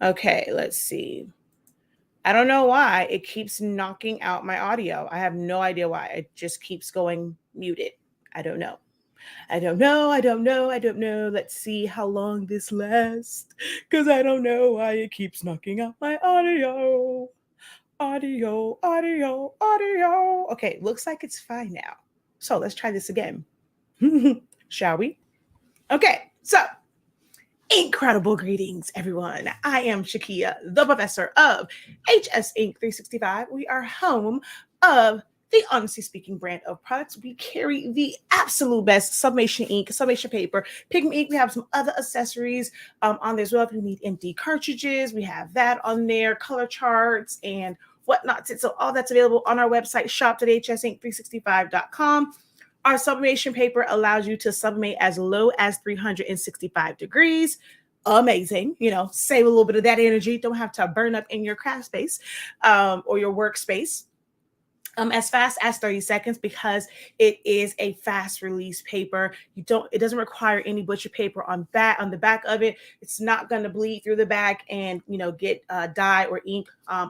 Okay, let's see. I don't know why it keeps knocking out my audio. I have no idea why. It just keeps going muted. I don't know. I don't know. I don't know. I don't know. Let's see how long this lasts. Because I don't know why it keeps knocking out my audio. Audio, audio, audio. Okay, looks like it's fine now. So let's try this again. Shall we? Okay, so incredible greetings, everyone. I am Shakia, the professor of HSINK365. We are home of the Honestly Speaking brand of products. We carry the absolute best sublimation ink, sublimation paper, pigment ink. We have some other accessories on there as well. If you need empty cartridges, we have that on there, color charts and whatnot. So all that's available on our website, shop.hsink365.com. Our sublimation paper allows you to sublimate as low as 365 degrees. Amazing. Save a little bit of that energy. Don't have to burn up in your craft space or your workspace. As fast as 30 seconds because it is a fast release paper. It doesn't require any butcher paper on the back of it. It's not going to bleed through the back and get dye or ink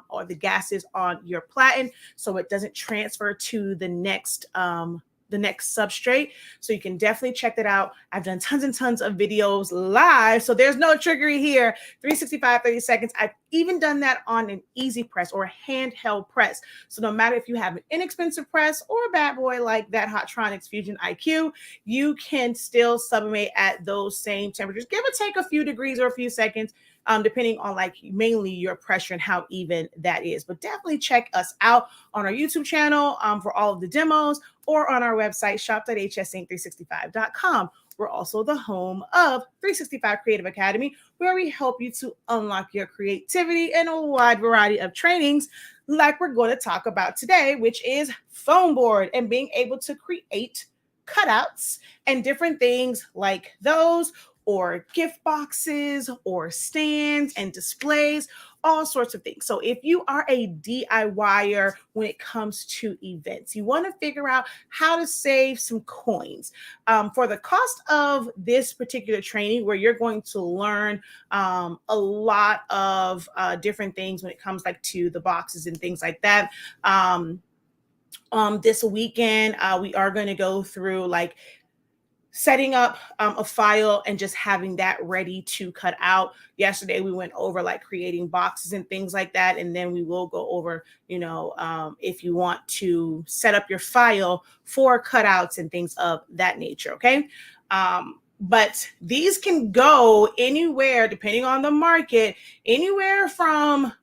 or the gases on your platen, so it doesn't transfer to the next substrate. So you can definitely check that out. I've done tons and tons of videos live, so there's no trickery here. 365, 30 seconds. I've even done that on an easy press or a handheld press. So no matter if you have an inexpensive press or a bad boy like that Hotronix Fusion IQ, you can still sublimate at those same temperatures. Give or take a few degrees or a few seconds, depending on mainly your pressure and how even that is. But definitely check us out on our YouTube channel for all of the demos, or on our website, shop.hsink365.com. We're also the home of 365 Creative Academy, where we help you to unlock your creativity in a wide variety of trainings, like we're going to talk about today, which is foam board and being able to create cutouts and different things like those, or gift boxes or stands and displays, all sorts of things. So if you are a DIYer when it comes to events, you want to figure out how to save some coins. For the cost of this particular training, where you're going to learn a lot of different things when it comes to the boxes and things like that. This weekend, we are going to go through setting up a file and just having that ready to cut out. Yesterday, we went over creating boxes and things like that. And then we will go over, if you want to set up your file for cutouts and things of that nature. Okay. But these can go anywhere, depending on the market, anywhere from,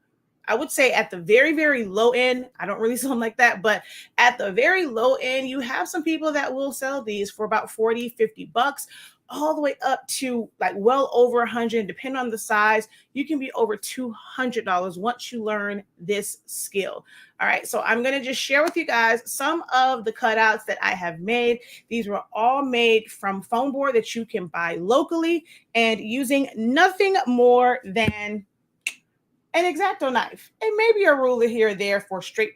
I would say at the very, very low end. I don't really sell them like that, but at the very low end, you have some people that will sell these for about 40, 50 bucks, all the way up to well over 100. Depending on the size, you can be over $200 once you learn this skill. All right, so I'm going to just share with you guys some of the cutouts that I have made. These were all made from foam board that you can buy locally, and using nothing more than an X-Acto knife and maybe a ruler here or there for straight,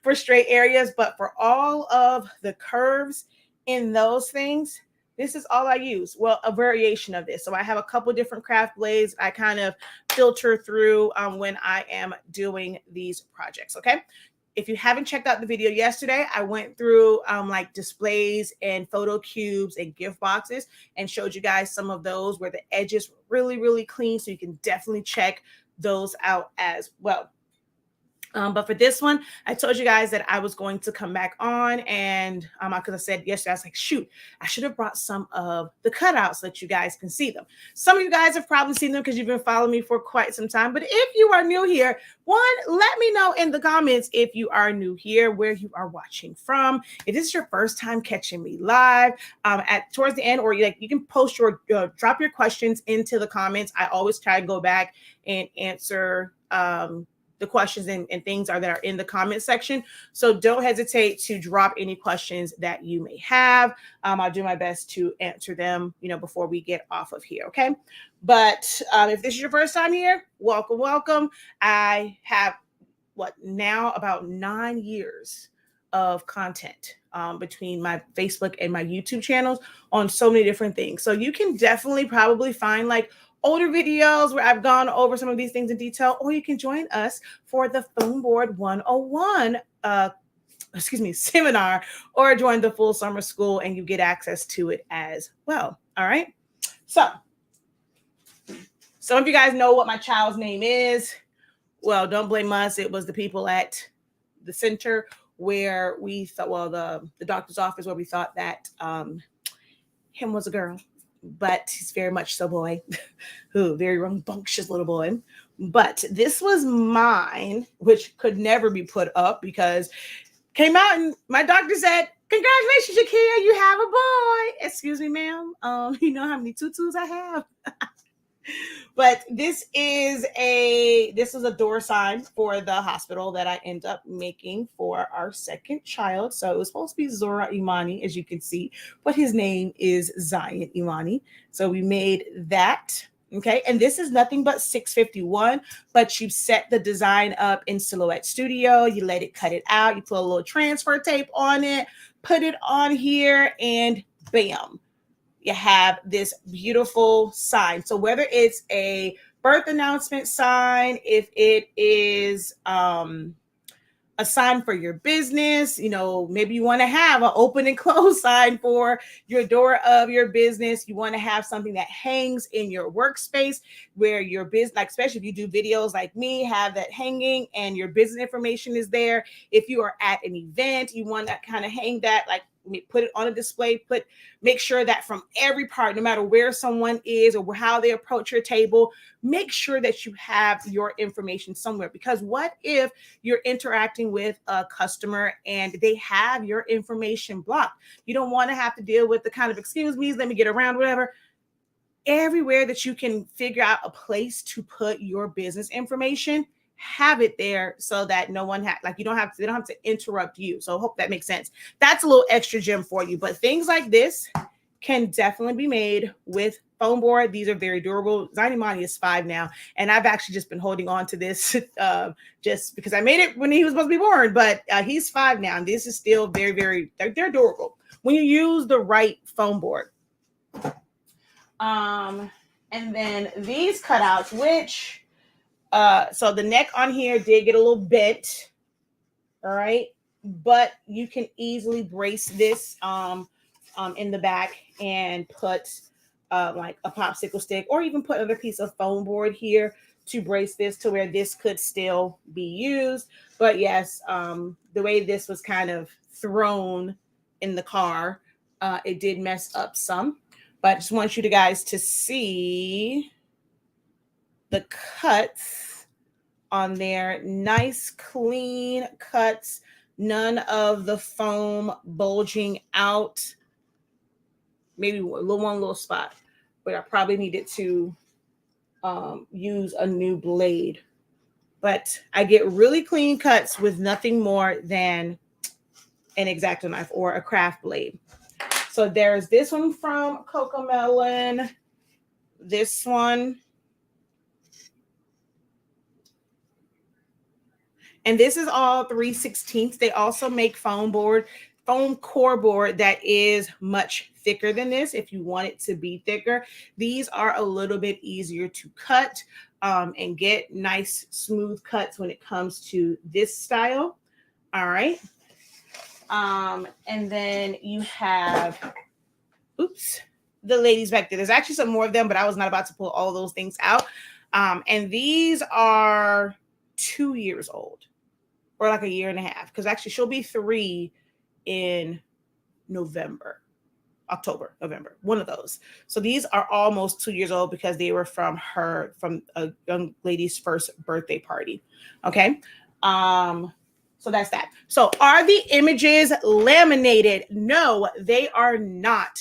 for straight areas. But for all of the curves in those things, this is all I use. Well, a variation of this. So I have a couple different craft blades I kind of filter through when I am doing these projects. Okay. If you haven't checked out the video yesterday, I went through displays and photo cubes and gift boxes and showed you guys some of those where the edges were really, really clean. So you can definitely check those out as well. But for this one, I told you guys that I was going to come back on, and because I said yesterday, I was like, shoot, I should have brought some of the cutouts so that you guys can see them. Some of you guys have probably seen them because you've been following me for quite some time. But if you are new here, let me know in the comments if you are new here, where you are watching from. If this is your first time catching me live, towards the end, or you can post drop your questions into the comments. I always try to go back and answer the questions and things that are in the comment section. So don't hesitate to drop any questions that you may have. I'll do my best to answer them, before we get off of here. Okay. But if this is your first time here, welcome, welcome. I have now about 9 years of content between my Facebook and my YouTube channels on so many different things. So you can definitely probably find older videos where I've gone over some of these things in detail, or you can join us for the Foamboard 101 seminar, or join the full summer school and you get access to it as well. All right. So some of you guys know what my child's name is. Well, don't blame us. It was the people at the center where we thought, well, the doctor's office where we thought that him was a girl, but he's very much so boy. Who very rambunctious little boy. But this was mine, which could never be put up because came out and my doctor said, "Congratulations, Shakia, you have a boy." Excuse me, ma'am. You know how many tutus I have? But this is a door sign for the hospital that I end up making for our second child. So it was supposed to be Zora Imani, as you can see, but his name is Zion Imani. So we made that. Okay, and this is nothing but 651, but you set the design up in Silhouette Studio. You let it cut it out. You put a little transfer tape on it, put it on here, and bam, you have this beautiful sign. So whether it's a birth announcement sign, if it is a sign for your business, you know, maybe you want to have an open and close sign for your door of your business. You want to have something that hangs in your workspace where your business, like especially if you do videos like me, have that hanging and your business information is there. If you are at an event, you want to kind of hang that, like put it on a display, make sure that from every part, no matter where someone is or how they approach your table, make sure that you have your information somewhere. Because what if you're interacting with a customer and they have your information blocked? You don't want to have to deal with the kind of, excuse me, let me get around, whatever. Everywhere that you can figure out a place to put your business information, have it there so that no one they don't have to interrupt you. So I hope that makes sense. That's a little extra gem for you, but things like this can definitely be made with foam board. These are very durable. Zainimani is 5 now, and I've actually just been holding on to this just because I made it when he was supposed to be born, but he's 5 now, and this is still very, very, they're durable when you use the right foam board. And then these cutouts, which so the neck on here did get a little bent, all right, but you can easily brace this in the back and put like a popsicle stick, or even put another piece of foam board here to brace this to where this could still be used. But yes, the way this was kind of thrown in the car, it did mess up some. But I just want you guys to see the cuts on there. Nice, clean cuts. None of the foam bulging out. Maybe one little spot, but I probably needed to use a new blade. But I get really clean cuts with nothing more than an X-Acto knife or a craft blade. So there's this one from Cocomelon. This one. And this is all 3/16. They also make foam core board that is much thicker than this if you want it to be thicker. These are a little bit easier to cut and get nice smooth cuts when it comes to this style. All right. And then you have, the ladies back there. There's actually some more of them, but I was not about to pull all those things out. And these are 2 years old, or like a year and a half, because actually she'll be 3 in October, November, one of those. So these are almost 2 years old because they were from a young lady's first birthday party. Okay. So that's that. So are the images laminated? No, they are not.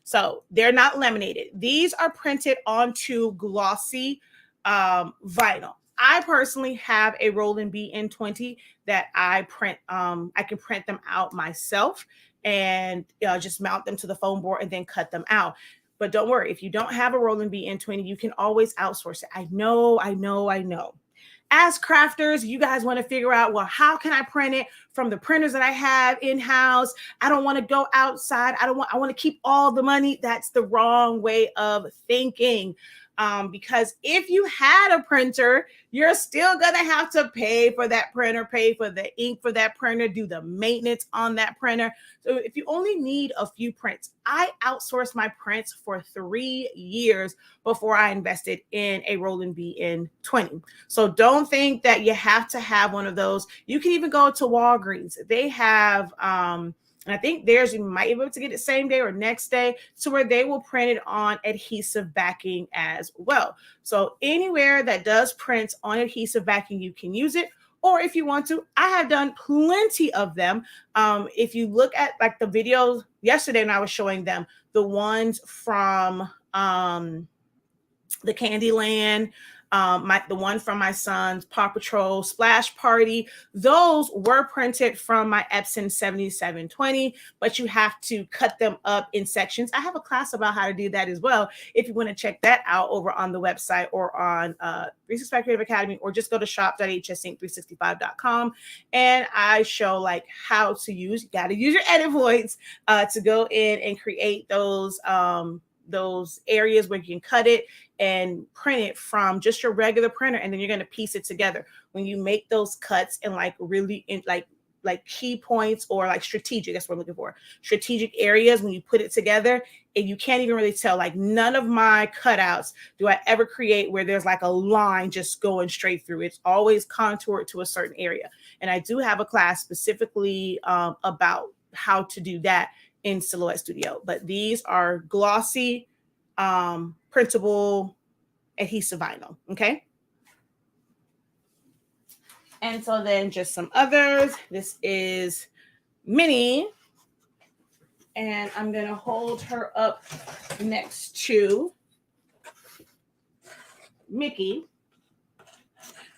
So they're not laminated. These are printed onto glossy vinyl. I personally have a Roland BN20 that I print. I can print them out myself and just mount them to the foam board and then cut them out. But don't worry, if you don't have a Roland BN20, you can always outsource it. I know. as crafters, you guys want to figure out, well, how can I print it from the printers that I have in-house? I don't want to go outside. I want to keep all the money. That's the wrong way of thinking. Because if you had a printer, you're still going to have to pay for that printer, pay for the ink for that printer, do the maintenance on that printer. So if you only need a few prints, I outsourced my prints for 3 years before I invested in a Roland BN20. So don't think that you have to have one of those. You can even go to Walgreens. They have, and I think theirs, you might be able to get it same day or next day, to where they will print it on adhesive backing as well. So anywhere that does prints on adhesive backing, you can use it. Or if you want to, I have done plenty of them. If you look at like the videos yesterday when I was showing them, the ones from the Candyland, the one from my son's Paw Patrol Splash Party, those were printed from my Epson 7720, but you have to cut them up in sections. I have a class about how to do that as well. If you want to check that out over on the website or on 365 Creative Academy, or just go to shop.hsink365.com, and I show like how to use, you got to use your edit points to go in and create those areas where you can cut it and print it from just your regular printer, and then you're going to piece it together. When you make those cuts and like really in like key points or like strategic, that's what I'm looking for, strategic areas, when you put it together, and you can't even really tell, like none of my cutouts do I ever create where there's like a line just going straight through. It's always contoured to a certain area. And I do have a class specifically about how to do that in Silhouette Studio. But these are glossy, printable adhesive vinyl. Okay. And so then just some others. This is Minnie, and I'm going to hold her up next to Mickey.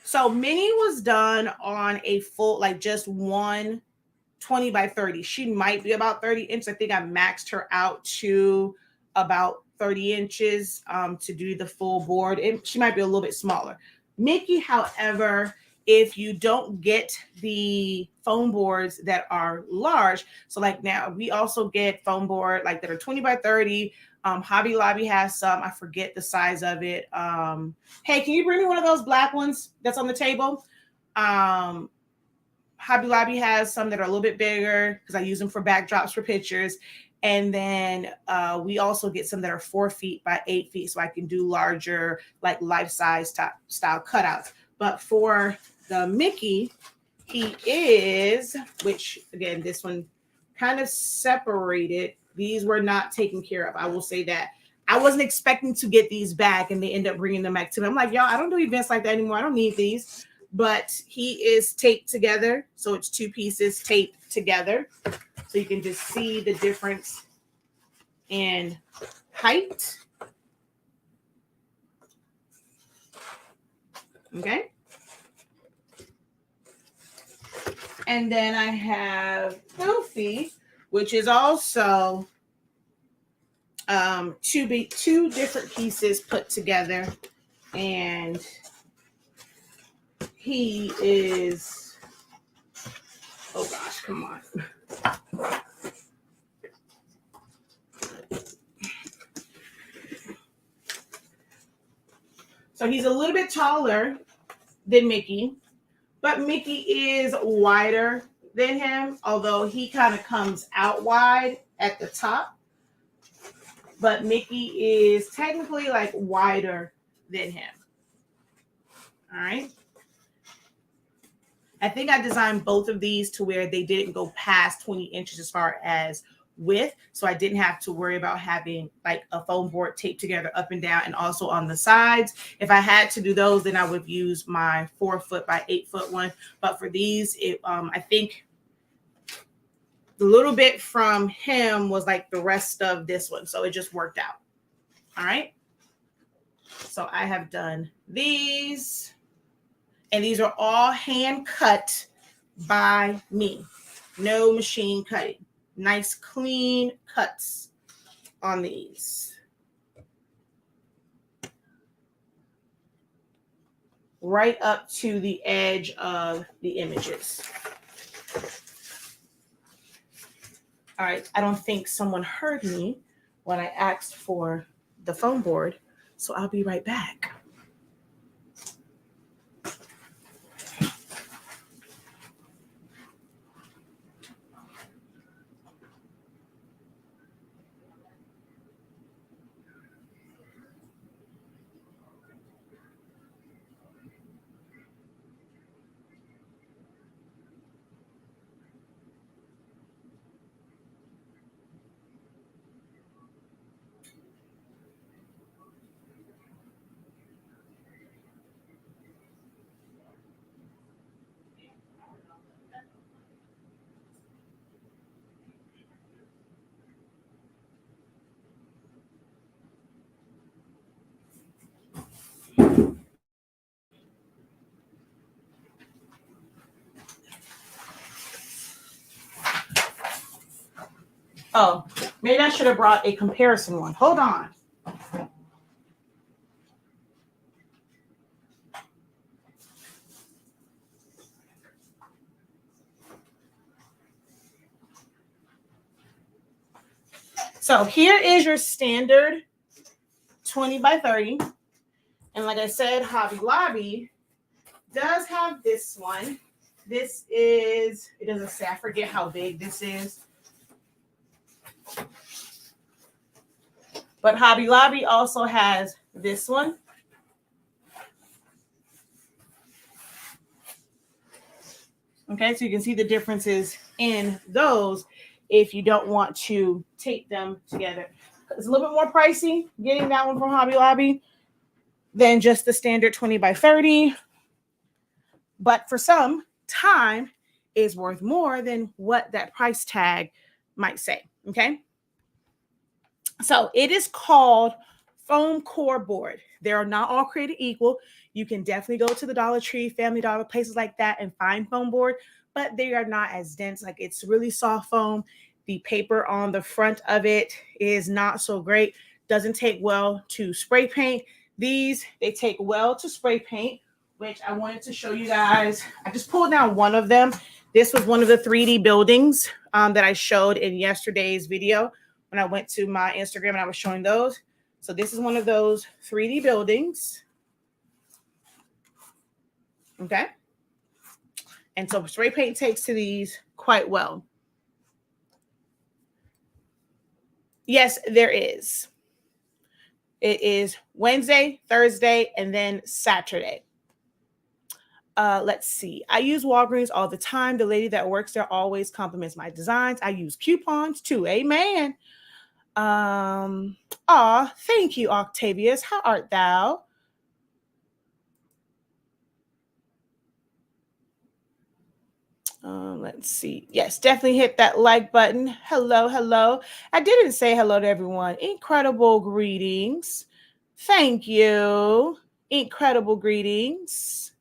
So Minnie was done on a full, like just one 20 by 30. She might be about 30 inches. I think I maxed her out to about 30 inches to do the full board. And she might be a little bit smaller. Mickey, however, if you don't get the foam boards that are large, so like now we also get foam board like that are 20 by 30. Hobby Lobby has some. I forget the size of it. Hey, can you bring me one of those black ones that's on the table? Hobby Lobby has some that are a little bit bigger because I use them for backdrops for pictures. And then we also get some that are 4 feet by 8 feet, so I can do larger, like life-size style cutouts. But for the Mickey, he is, which again, this one kind of separated. These were not taken care of. I will say that. I wasn't expecting to get these back, and they end up bringing them back to me. I'm like, y'all, I don't do events like that anymore. I don't need these. But he is taped together. So it's 2 pieces taped together. So you can just see the difference in height. Okay. And then I have Filthy, which is also two different pieces put together. And he is, oh gosh, come on. So he's a little bit taller than Mickey, but Mickey is wider than him, although he kind of comes out wide at the top. But Mickey is technically like wider than him. All right. I think I designed both of these to where they didn't go past 20 inches as far as width. So I didn't have to worry about having like a foam board taped together up and down and also on the sides. If I had to do those, then I would use my 4 foot by 8 foot one. But for these, I think the little bit from him was like the rest of this one. So it just worked out. All right. So I have done these. And these are all hand cut by me. No machine cutting. Nice clean cuts on these. right up to the edge of the images. All right, I don't think someone heard me when I asked for the foam board, so I'll be right back. Oh, maybe I should have brought a comparison one. Hold on. So here is your standard 20 by 30. And like I said, Hobby Lobby does have this one. This is, it doesn't say, I forget how big this is. But Hobby Lobby also has this one. Okay, so you can see the differences in those if you don't want to tape them together. It's a little bit more pricey getting that one from Hobby Lobby than just the standard 20 by 30. But for some, time is worth more than what that price tag might say. Okay. So it is called foam core board. They are not all created equal. You can definitely go to the Dollar Tree, Family Dollar, places like that and find foam board, but they are not as dense. Like, it's really soft foam. The paper on the front of it is not so great. Doesn't take well to spray paint. These, they take well to spray paint, which I wanted to show you guys. I just pulled down one of them. This was one of the 3D buildings that I showed in yesterday's video when I went to my Instagram and I was showing those. So this is one of those 3D buildings. Okay. And so spray paint takes to these quite well. Yes, there is. It is Wednesday, Thursday, and then Saturday. Let's see. I use Walgreens all the time. The lady that works there always compliments my designs. I use coupons too. Amen. Thank you, Octavius. How art thou? Let's see. Yes, definitely hit that like button. Hello, hello. I didn't say hello to everyone. Incredible greetings. Thank you. Incredible greetings.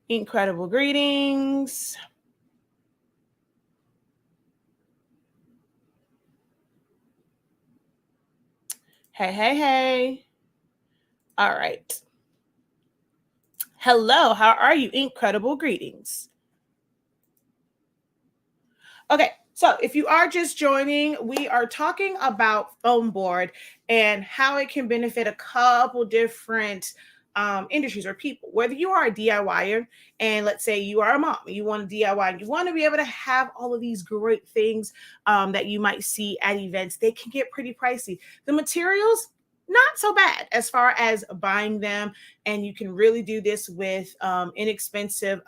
Incredible greetings. Hey, hey, hey. All right. Hello, how are you? Incredible greetings. Okay, so if you are just joining, we are talking about foam board and how it can benefit a couple different industries or people. Whether you are a DIYer and let's say you are a mom, you want to DIY and you want to be able to have all of these great things that you might see at events, they can get pretty pricey. The materials, not so bad as far as buying them, and you can really do this with inexpensive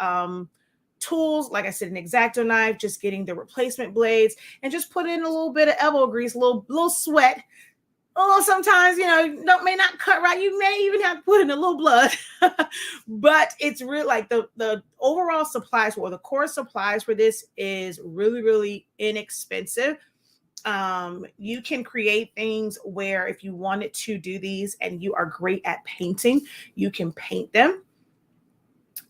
tools. Like I said, an X-Acto knife, just getting the replacement blades and just put in a little bit of elbow grease, a little sweat. Oh, sometimes, may not cut right. You may even have to put in a little blood, but it's really like the overall supplies or the core supplies for this is really, really inexpensive. You can create things where if you wanted to do these and you are great at painting, you can paint them.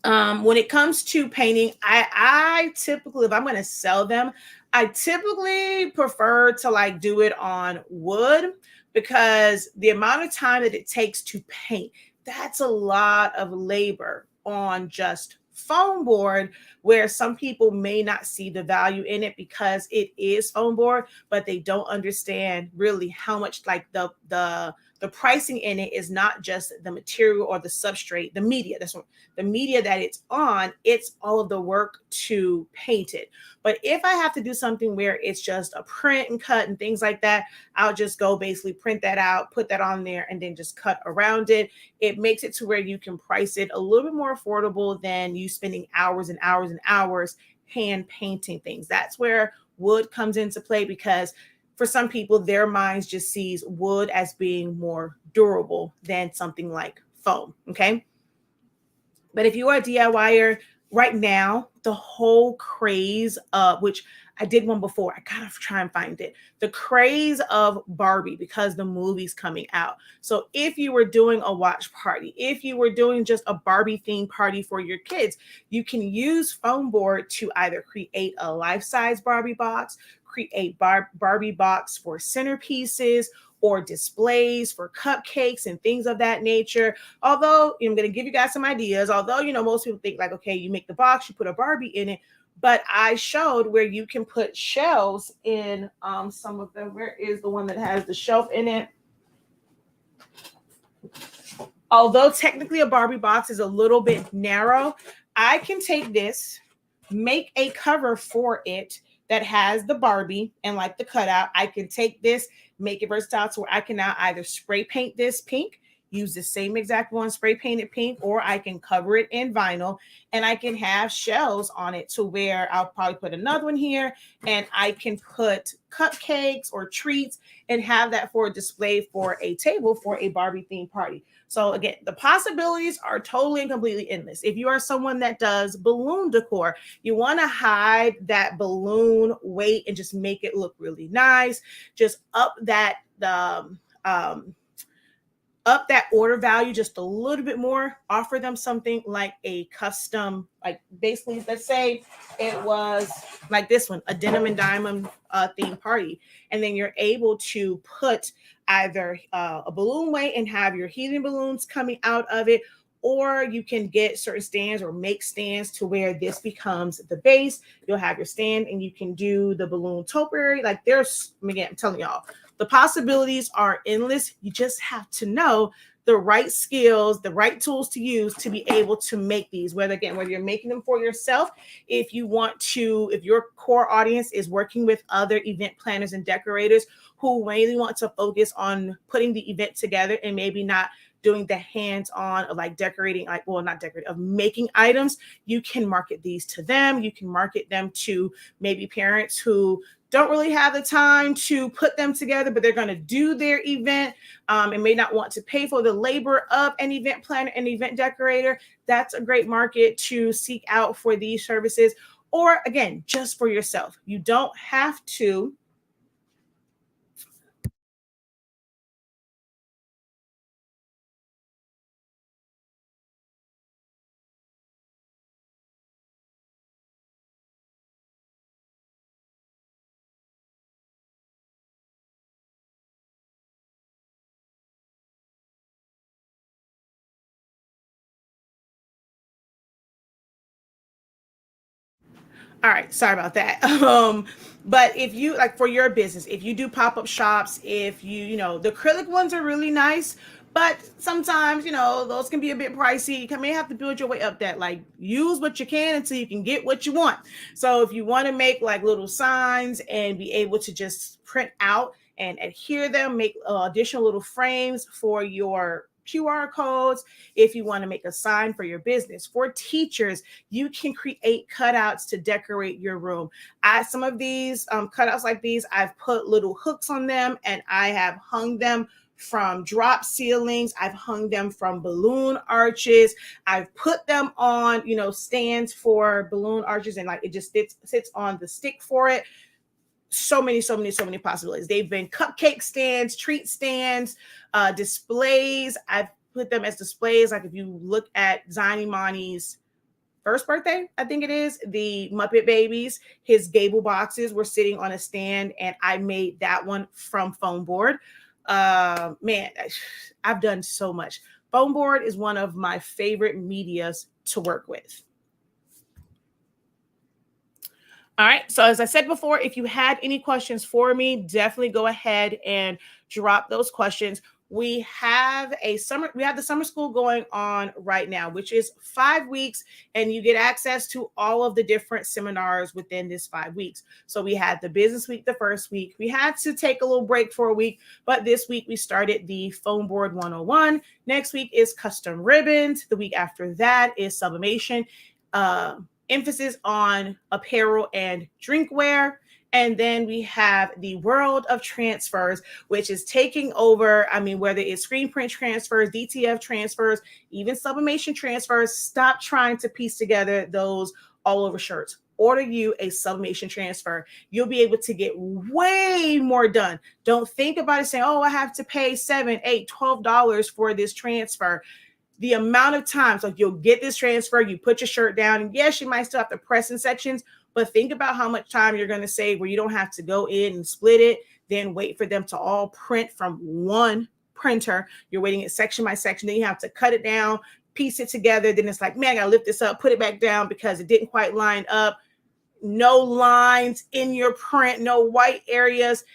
When it comes to painting, I typically, if I'm going to sell them, I typically prefer to do it on wood because the amount of time that it takes to paint that's a lot of labor on just foam board, where some people may not see the value in it because it is foam board, but they don't understand really how much, like, the pricing in it is not just the material or the substrate, the media. That's what the media that it's on, it's all of the work to paint it. But if I have to do something where it's just a print and cut and things like that, I'll just go basically print that out, put that on there, and then just cut around it. It makes it to where you can price it a little bit more affordable than you spending hours and hours and hours hand painting things. That's where wood comes into play, because for some people, their minds just sees wood as being more durable than something like foam. Okay. But if you are a DIYer right now, the whole craze of, which I did one before, I gotta try and find it, the craze of Barbie, because the movie's coming out. So if you were doing a watch party, if you were doing just a Barbie themed party for your kids, you can use foam board to either create a life-size Barbie box, create Barbie box for centerpieces, or displays for cupcakes and things of that nature. Although I'm going to give you guys some ideas, although, most people think like, okay, you make the box, you put a Barbie in it, but I showed where you can put shelves in some of them. Where is the one that has the shelf in it? Although technically a Barbie box is a little bit narrow, I can take this, make a cover for it that has the Barbie and like the cutout. I can take this, make it versatile to where I can now either spray paint this pink, use the same exact one, spray painted pink, or I can cover it in vinyl, and I can have shelves on it to where I'll probably put another one here, and I can put cupcakes or treats and have that for a display for a table for a Barbie themed party. So again, the possibilities are totally and completely endless. If you are someone that does balloon decor, you want to hide that balloon weight and just make it look really nice. Just up that up that order value just a little bit more. Offer them something like a custom, like basically, let's say it was like this one, a denim and diamond theme party, and then you're able to put either a balloon weight and have your helium balloons coming out of it, or you can get certain stands or make stands to where this becomes the base. You'll have your stand and you can do the balloon topiary. Like there's, again, I'm telling y'all, the possibilities are endless. You just have to know the right skills, the right tools to use to be able to make these, whether you're making them for yourself, if you want to, if your core audience is working with other event planners and decorators who really want to focus on putting the event together and maybe not doing the hands-on of like decorating, like, well, not decorating, of making items, you can market these to them. You can market them to maybe parents who don't really have the time to put them together, but they're going to do their event and may not want to pay for the labor of an event planner and event decorator. That's a great market to seek out for these services. Or again, just for yourself. You don't have to All right, sorry about that. But if you like for your business, if you do pop-up shops, if the acrylic ones are really nice, but sometimes, those can be a bit pricey. You may have to build your way up that, like, use what you can until you can get what you want. So if you want to make like little signs and be able to just print out and adhere them, make additional little frames for your QR codes. If you want to make a sign for your business, for teachers, you can create cutouts to decorate your room. Some of these cutouts like these, I've put little hooks on them and I have hung them from drop ceilings. I've hung them from balloon arches. I've put them on, stands for balloon arches, and like it just sits on the stick for it. So many possibilities. They've been cupcake stands, treat stands, displays. I've put them as displays. Like if you look at Ziny Money's first birthday, I think it is, the Muppet Babies, his gable boxes were sitting on a stand, and I made that one from foam board. Man, I've done so much. Foamboard is one of my favorite medias to work with. All right. So as I said before, if you had any questions for me, definitely go ahead and drop those questions. We have the summer school going on right now, which is 5 weeks, and you get access to all of the different seminars within this 5 weeks. So we had the business week the first week. We had to take a little break for a week, but this week we started the Foamboard 101. Next week is custom ribbons. The week after that is sublimation. Emphasis on apparel and drinkware. And then we have the world of transfers, which is taking over. I mean, whether it's screen print transfers, DTF transfers, even sublimation transfers, stop trying to piece together those all over shirts. Order you a sublimation transfer. You'll be able to get way more done. Don't think about it saying, oh, I have to pay $7, $8, $12 for this transfer. The amount of times, like, you'll get this transfer, you put your shirt down, and yes, you might still have to press in sections, but think about how much time you're going to save where you don't have to go in and split it, then wait for them to all print from one printer. You're waiting it section by section. Then you have to cut it down, piece it together. Then it's like, man, I got to lift this up, put it back down because it didn't quite line up. No lines in your print, no white areas.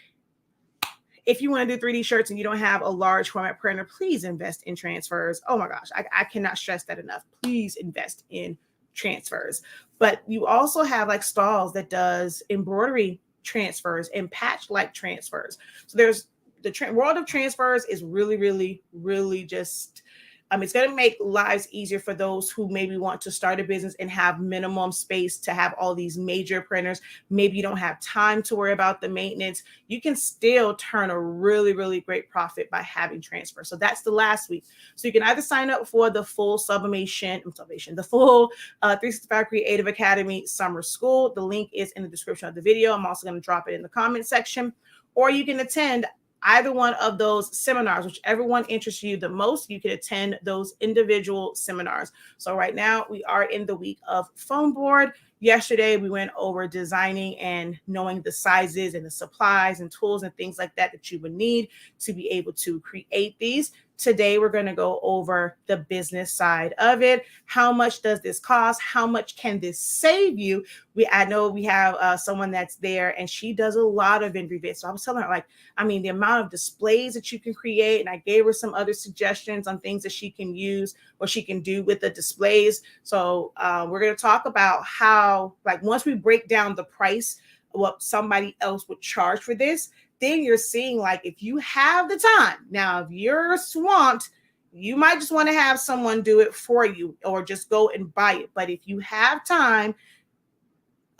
If you want to do 3D shirts and you don't have a large format printer, please invest in transfers. Oh my gosh, I cannot stress that enough. Please invest in transfers. But you also have like Stalls that does embroidery transfers and patch-like transfers. So there's the world of transfers is really, really, really just it's going to make lives easier for those who maybe want to start a business and have minimum space to have all these major printers. Maybe you don't have time to worry about the maintenance. You can still turn a really, really great profit by having transfer. So that's the last week. So you can either sign up for the full the full 365 Creative Academy Summer School. The link is in the description of the video. I'm also going to drop it in the comment section. Or you can attend either one of those seminars, whichever one interests you the most. You can attend those individual seminars. So right now we are in the week of Foamboard. Yesterday we went over designing and knowing the sizes and the supplies and tools and things like that that you would need to be able to create these. Today, we're going to go over the business side of it. How much does this cost? How much can this save you? I know we have someone that's there, and she does a lot of vendor. So I was telling her, the amount of displays that you can create, and I gave her some other suggestions on things that she can use or she can do with the displays. So we're going to talk about how, once we break down the price, what somebody else would charge for this, then you're seeing, if you have the time. Now, if you're swamped, you might just want to have someone do it for you or just go and buy it. But if you have time,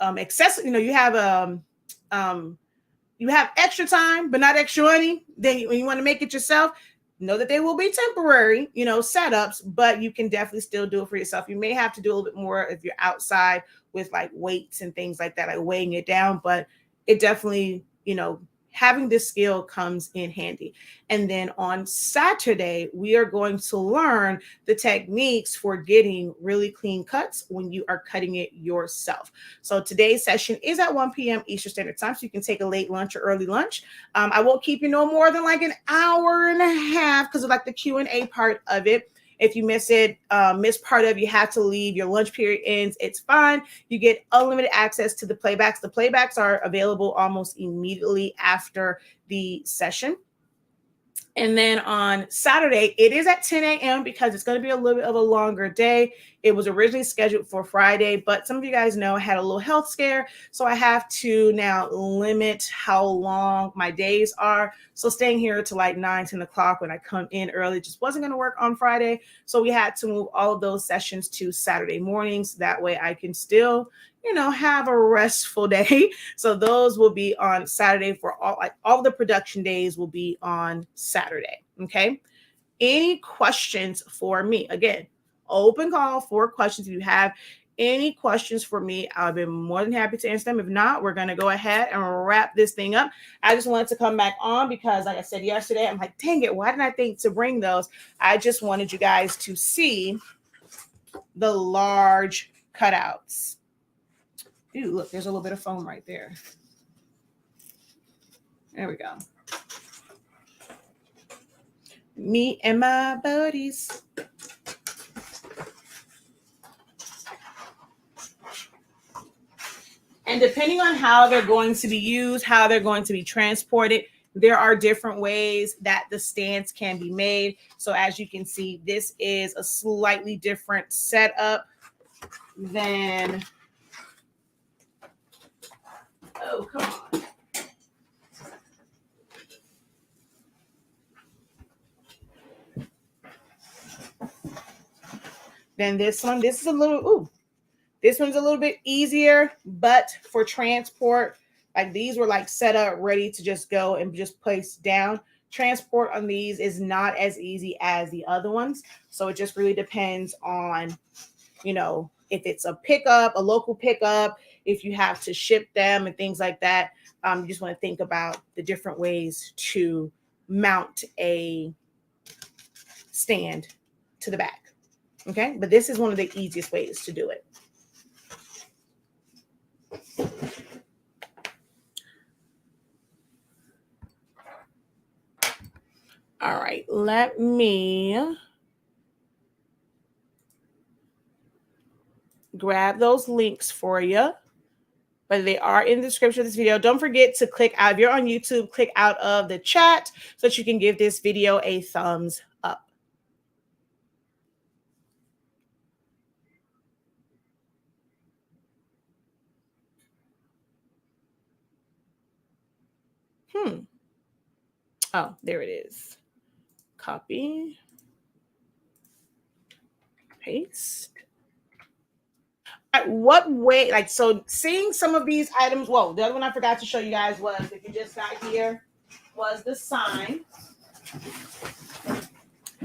you have extra time, but not extra money, then when you want to make it yourself, know that they will be temporary, setups, but you can definitely still do it for yourself. You may have to do a little bit more if you're outside with weights and things like that, weighing it down, but it definitely, having this skill comes in handy. And then on Saturday, we are going to learn the techniques for getting really clean cuts when you are cutting it yourself. So today's session is at 1 p.m. Eastern Standard Time, so you can take a late lunch or early lunch. I won't keep you no more than an hour and a half because of the Q&A part of it. If you miss part of, you have to leave, your lunch period ends, it's fine. You get unlimited access to the playbacks. The playbacks are available almost immediately after the session. And then on Saturday, it is at 10 a.m. because it's going to be a little bit of a longer day. It was originally scheduled for Friday, but some of you guys know I had a little health scare, so I have to now limit how long my days are. So staying here till 9, 10 o'clock when I come in early just wasn't going to work on Friday. So we had to move all of those sessions to Saturday mornings. That way I can still have a restful day. So those will be on Saturday for all the production days will be on Saturday. Okay. Any questions for me? Again, open call for questions. If you have any questions for me, I'll be more than happy to answer them. If not, we're going to go ahead and wrap this thing up. I just wanted to come back on because, like I said yesterday, I'm like, dang it, why didn't I think to bring those? I just wanted you guys to see the large cutouts. Ooh, look, there's a little bit of foam right there. There we go. Me and my buddies. And depending on how they're going to be used, how they're going to be transported, there are different ways that the stands can be made. So as you can see, this is a slightly different setup than, oh, come on. Then this one, this is a little, ooh, this one's a little bit easier, but for transport, like these were like set up, ready to just go and just place down. Transport on these is not as easy as the other ones. So it just really depends on, you know, if it's a pickup, a local pickup, if you have to ship them and things like that. You just want to think about the different ways to mount a stand to the back. Okay, but this is one of the easiest ways to do it. All right, let me grab those links for you, but they are in the description of this video. Don't forget to click out, if you're on YouTube, click out of the chat so that you can give this video a thumbs up. Oh, there it is. Copy. Paste. What way, like, so seeing some of these items, whoa, the other one I forgot to show you guys was, if you just got here, was the sign.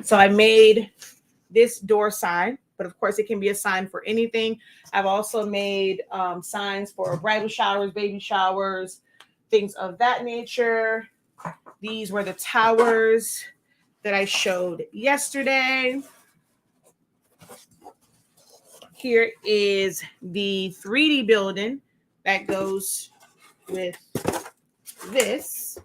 So I made this door sign, but of course it can be a sign for anything. I've also made signs for bridal showers, baby showers, things of that nature. These were the towers that I showed yesterday. Here is the 3D building that goes with this.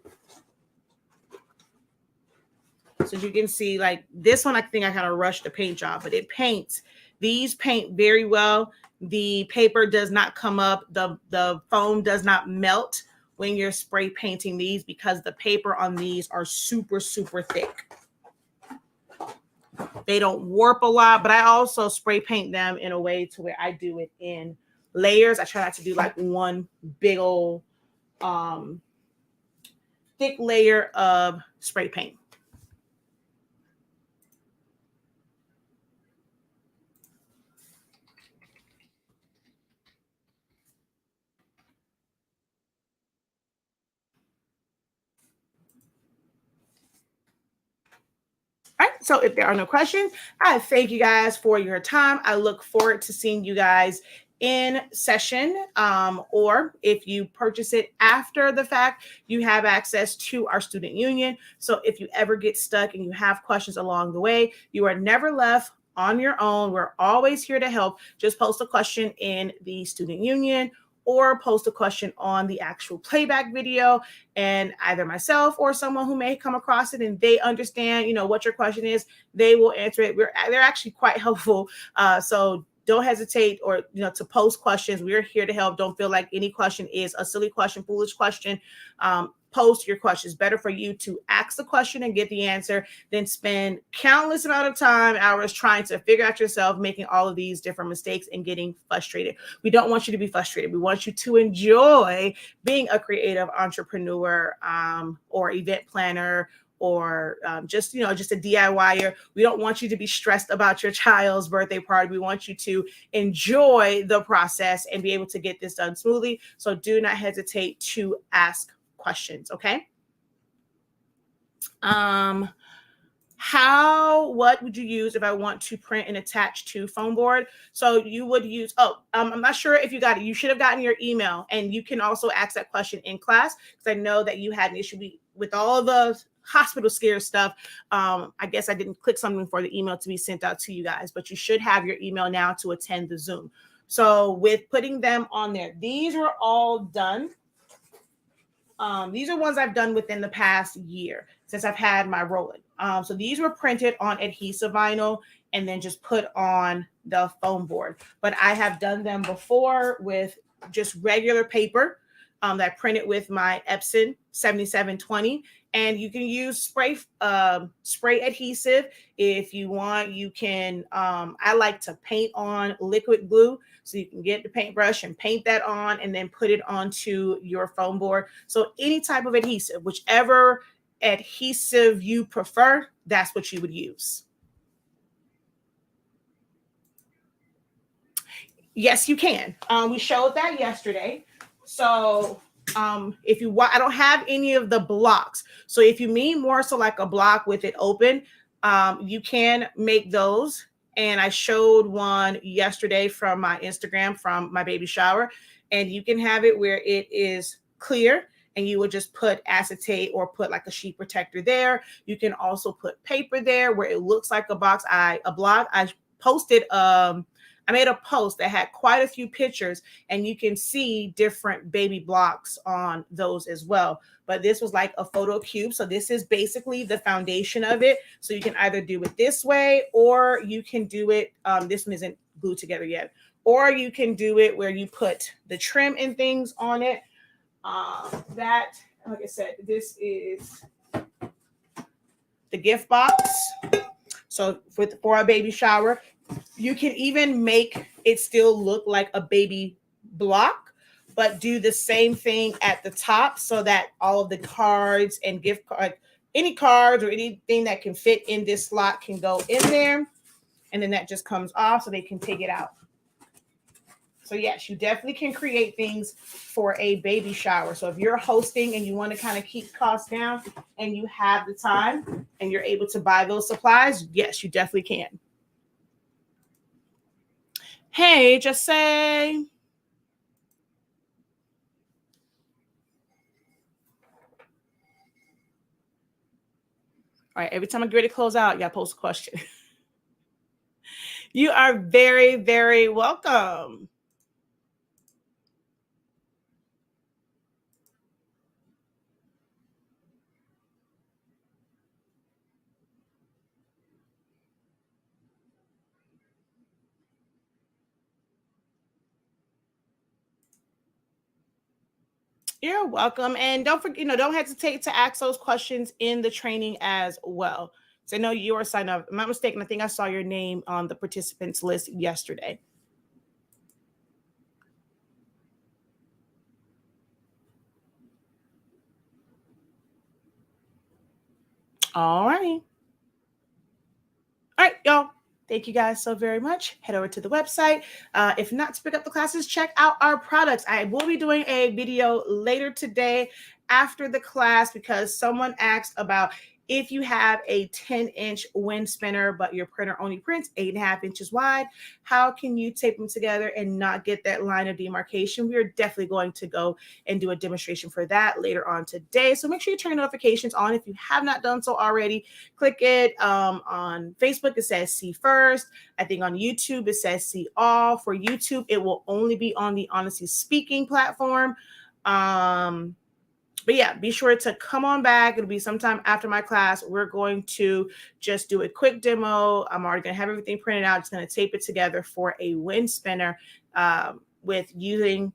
So you can see, like this one, I think I kind of rushed the paint job, but it paints. These paint very well. The paper does not come up. The foam does not melt when you're spray painting these because the paper on these are super, super thick. They don't warp a lot, but I also spray paint them in a way to where I do it in layers. I try not to do like one big old thick layer of spray paint. All right, so if there are no questions, I thank you guys for your time. I look forward to seeing you guys in session, or if you purchase it after the fact, you have access to our student union. So if you ever get stuck and you have questions along the way, you are never left on your own. We're always here to help. Just post a question in the student union or post a question on the actual playback video, and either myself or someone who may come across it and they understand, you know, what your question is, they will answer it. They're actually quite helpful. So don't hesitate, or, you know, to post questions. We're here to help. Don't feel like any question is a silly question, foolish question. Post your questions. Better for you to ask the question and get the answer than spend countless amount of time, hours trying to figure out yourself, making all of these different mistakes and getting frustrated. We don't want you to be frustrated. We want you to enjoy being a creative entrepreneur, or event planner, or just, you know, just a DIYer. We don't want you to be stressed about your child's birthday party. We want you to enjoy the process and be able to get this done smoothly. So do not hesitate to ask questions. Okay. What would you use if I want to print and attach to Foamboard? So you would use, I'm not sure if you got it. You should have gotten your email, and you can also ask that question in class, because I know that you had an issue with all the hospital scare stuff. I guess I didn't click something for the email to be sent out to you guys, but you should have your email now to attend the Zoom. So with putting them on there, these were all done. These are ones I've done within the past year since I've had my rolling. So these were printed on adhesive vinyl and then just put on the foam board. But I have done them before with just regular paper that I printed with my Epson 7720. And you can use spray adhesive if you want. You can, I like to paint on liquid glue. So you can get the paintbrush and paint that on and then put it onto your foam board. So any type of adhesive, whichever adhesive you prefer, that's what you would use. Yes, you can. We showed that yesterday. So if you want, I don't have any of the blocks. So if you mean more so like a block with it open, you can make those. And I showed one yesterday from my Instagram from my baby shower. And you can have it where it is clear and you would just put acetate or put like a sheet protector there. You can also put paper there where it looks like a block. I posted I made a post that had quite a few pictures and you can see different baby blocks on those as well. But this was like a photo cube. So this is basically the foundation of it. So you can either do it this way or you can do it. This one isn't glued together yet. Or you can do it where you put the trim and things on it. That, like I said, this is the gift box. So for a baby shower, you can even make it still look like a baby block, but do the same thing at the top so that all of the cards and gift card, any cards or anything that can fit in this slot can go in there. And then that just comes off so they can take it out. So yes, you definitely can create things for a baby shower. So if you're hosting and you want to kind of keep costs down and you have the time and you're able to buy those supplies, yes, you definitely can. Hey, just say. All right, every time I get ready to close out, you gotta post a question. You are very, very welcome. You're welcome. And don't forget, don't hesitate to ask those questions in the training as well. So I know you are signed up. If I'm not mistaken, I think I saw your name on the participants list yesterday. All right. All right, y'all. Thank you guys so very much. Head over to the website. If not to pick up the classes, check out our products. I will be doing a video later today after the class because someone asked about if you have a 10-inch wind spinner, but your printer only prints 8.5 inches wide, how can you tape them together and not get that line of demarcation? We are definitely going to go and do a demonstration for that later on today. So make sure you turn notifications on if you have not done so already. Click it. On Facebook, it says see first. I think on YouTube, it says see all. For YouTube, it will only be on the Honestly Speaking platform. But yeah, be sure to come on back. It'll be sometime after my class. We're going to just do a quick demo. I'm already going to have everything printed out. Just going to tape it together for a wind spinner with using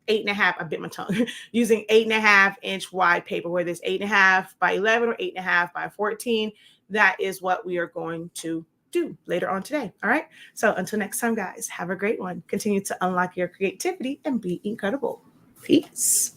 8.5, I bit my tongue, using 8.5 inch wide paper, whether it's 8.5 by 11 or 8.5 by 14. That is what we are going to do later on today. All right. So until next time, guys, have a great one. Continue to unlock your creativity and be incredible. Peace.